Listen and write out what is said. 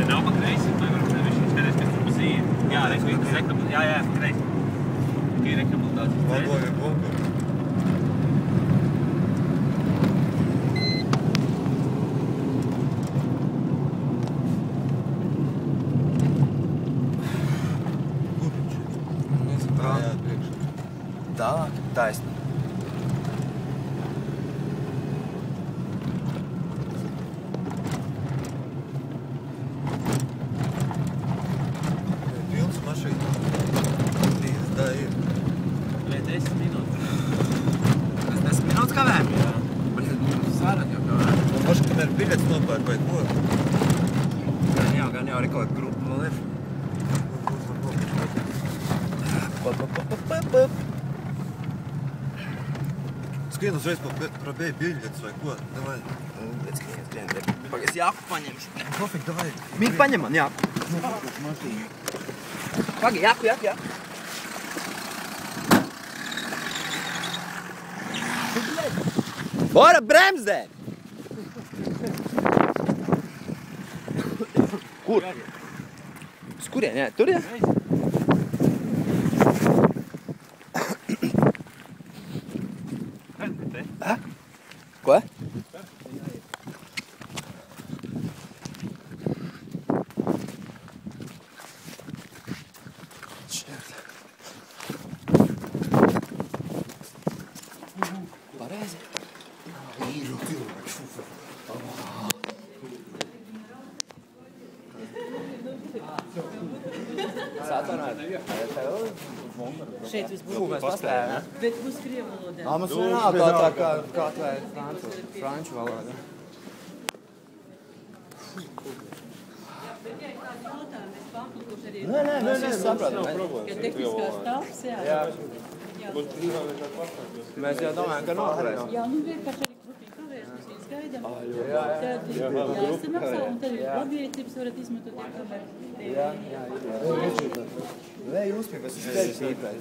nav pa kreisi, vai varam nevis skaties, kas tur pa zīri. Jā, jā, pa kreisi. Tikai rekabilitācijas ceļi. Labojam boku. Tālāk, taisni. Pilns mašīna. Tīras tā ir. 10 minūtes. Mēs 10 minūtes kavējam? Jā. Bet sārāk jau kavējam. Maši, kamēr biļets nopērk vai ko? Gan jau arī kaut grupa vēl ir. Skrien uzreiz probēja biļets vai ko? Davai. Skrien. Pagaid, es jāku paņemšu. Pofik, davai. Mīgi paņem man, jāku. Pagaid, jāku. Bora, bremzdē! Kur? Uz kurien, jā? Tur, jā? Hä? Ko? Pareizi. Šeit viss būs. Mēs paspējām, ja? Bet būs krievu valodā. Mums vienalga tā kā vai franču valoda. Bet, ja ir kādi jautājumi, mēs paplikuši arī... Nē, mēs visi sapratam. Ka tehniskās tāps, jā. Mēs jau domājam, ka noturēsim. Jā, nu vienkārši arī grupīgi kavēs, mēs viņus gaidām. Tad jāsamaksā, un tad jūs labieķības varat izmantot, ja kamēr... Jā. Nē, jūs pie pēc tevis īpēc.